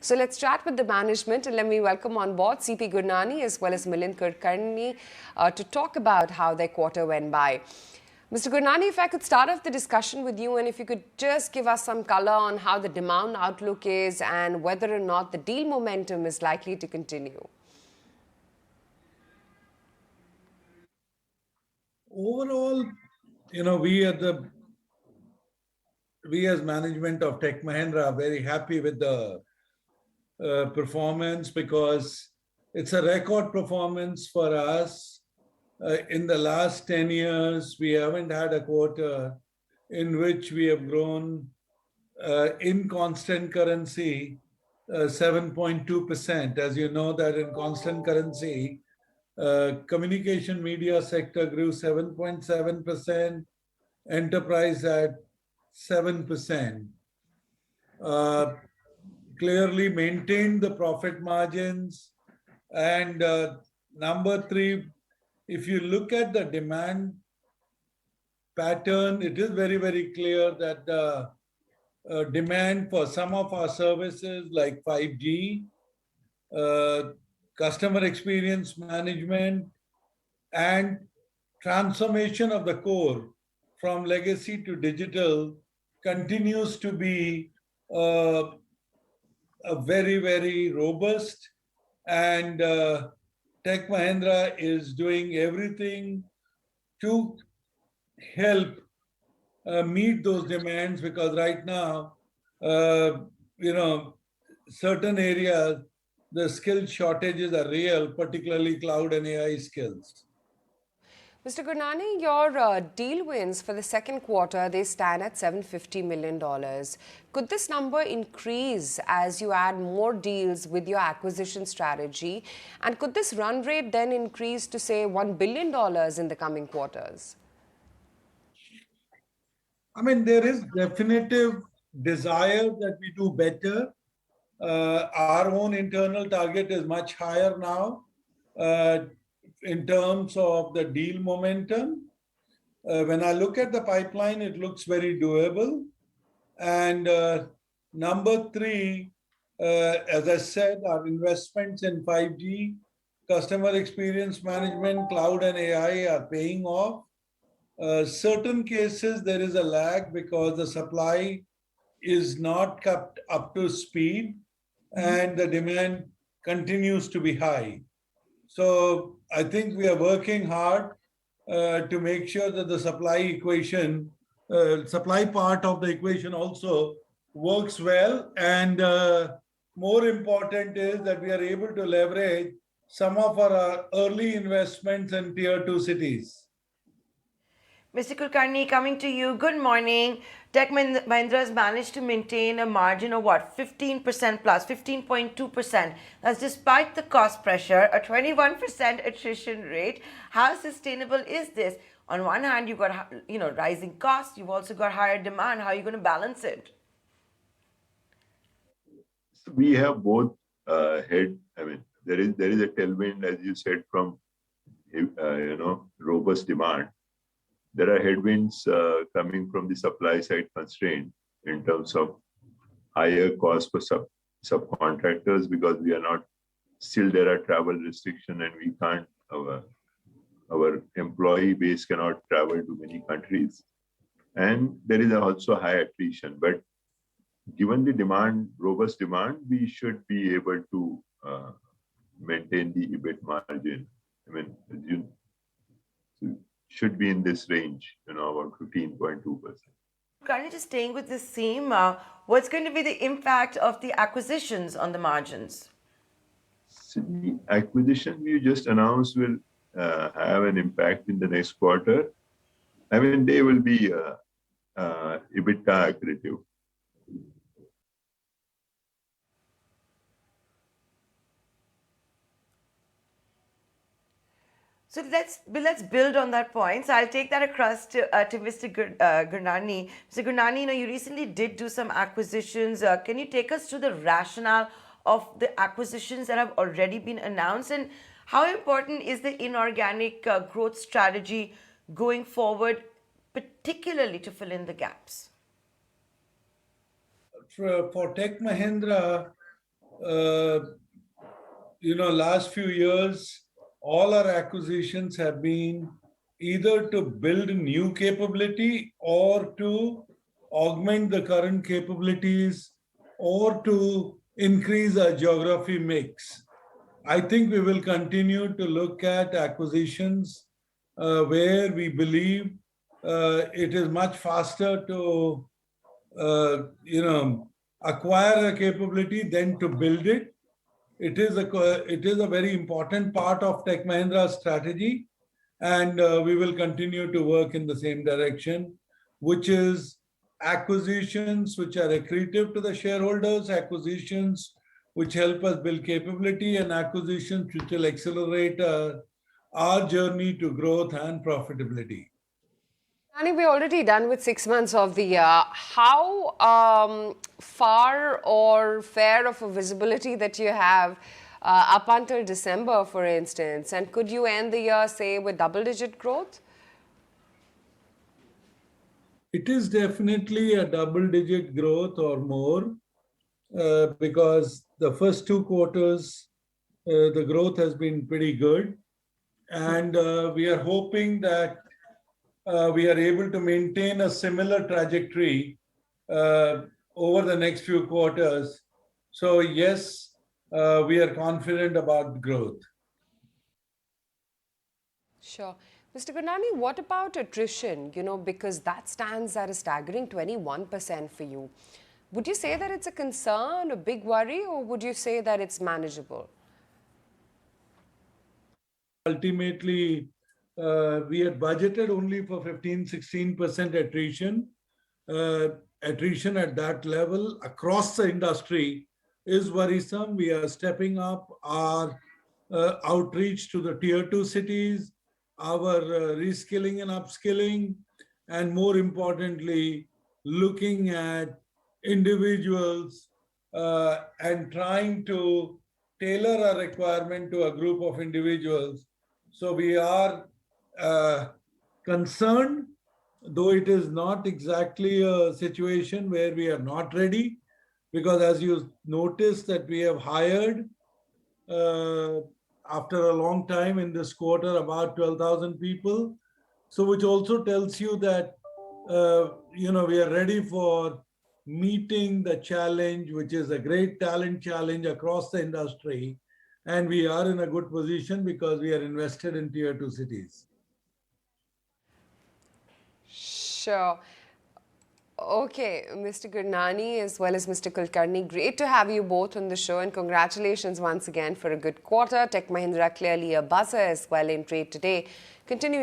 So let's chat with the management and let me welcome on board CP Gurnani as well as Milind Kulkarni to talk about how their quarter went by. Mr. Gurnani, if I could start off the discussion with you and if you could just give us some color on how the demand outlook is and whether or not the deal momentum is likely to continue. Overall, we as management of Tech Mahindra are very happy with the performance because it's a record performance for us. In the last 10 years, we haven't had a quarter in which we have grown in constant currency 7.2%. As you know that in constant currency, communication media sector grew 7.7%, enterprise at 7%. Clearly maintained the profit margins. And number three, if you look at the demand pattern, it is very, very clear that the demand for some of our services like 5G, customer experience management, and transformation of the core from legacy to digital continues to be a very, very robust, and Tech Mahindra is doing everything to help meet those demands because right now, certain areas, the skill shortages are real, particularly cloud and AI skills. Mr. Gurnani, your deal wins for the second quarter, they stand at $750 million. Could this number increase as you add more deals with your acquisition strategy? And could this run rate then increase to, say, $1 billion in the coming quarters? I mean, there is definitive desire that we do better. Our own internal target is much higher now. In terms of the deal momentum, when I look at the pipeline, it looks very doable. And number three, as I said, our investments in 5G, customer experience management, cloud and AI are paying off. Certain cases, there is a lag because the supply is not kept up to speed and the demand continues to be high. So I think we are working hard to make sure that the supply part of the equation also works well. And more important is that we are able to leverage some of our early investments in tier 2 cities. Mr. Kulkarni, coming to you. Good morning. Tech Mahindra has managed to maintain a margin of what? 15% plus, 15.2%. That's despite the cost pressure, a 21% attrition rate. How sustainable is this? On one hand, you've got rising costs. You've also got higher demand. How are you going to balance it? We have both there is a tailwind, as you said, from robust demand. There are headwinds coming from the supply side constraint in terms of higher cost for subcontractors because we are not, still there are travel restrictions and we can't, our employee base cannot travel to many countries. And there is also high attrition. But given the demand, robust demand, we should be able to maintain the EBIT margin. I mean, should be in this range, about 15.2%. Currently, just staying with this theme, what's going to be the impact of the acquisitions on the margins? So the acquisition we just announced will have an impact in the next quarter. I mean, they will be EBITDA accretive. So let's build on that point. So I'll take that across to Mr. Gurnani. Mr. Gurnani, you recently did do some acquisitions. Can you take us to the rationale of the acquisitions that have already been announced, and how important is the inorganic growth strategy going forward, particularly to fill in the gaps? For Tech Mahindra, last few years, all our acquisitions have been either to build new capability or to augment the current capabilities or to increase our geography mix. I think we will continue to look at acquisitions where we believe it is much faster to, acquire a capability than to build it. It is a very important part of Tech Mahindra's strategy, and we will continue to work in the same direction, which is acquisitions which are accretive to the shareholders, acquisitions which help us build capability, and acquisitions which will accelerate our journey to growth and profitability. Gurnani, we're already done with 6 months of the year. How far or fair of a visibility that you have up until December, for instance? And could you end the year, say, with double-digit growth? It is definitely a double-digit growth or more because the first 2 quarters, the growth has been pretty good. And we are hoping that we are able to maintain a similar trajectory over the next few quarters. So yes, we are confident about growth. Sure. Mr. Gurnani, what about attrition? Because that stands at a staggering 21% for you. Would you say that it's a concern, a big worry, or would you say that it's manageable? Ultimately, we had budgeted only for 15-16% attrition. Attrition at that level across the industry is worrisome. We are stepping up our outreach to the tier 2 cities, our reskilling and upskilling, and more importantly, looking at individuals and trying to tailor a requirement to a group of individuals. So we are concerned, though it is not exactly a situation where we are not ready, because as you notice that we have hired after a long time in this quarter about 12,000 people. So which also tells you that we are ready for meeting the challenge, which is a great talent challenge across the industry. And we are in a good position because we are invested in tier 2 cities. Sure. Okay, Mr. Gurnani as well as Mr. Kulkarni, great to have you both on the show, and congratulations once again for a good quarter. Tech Mahindra clearly a buzzer as well in trade today. Continue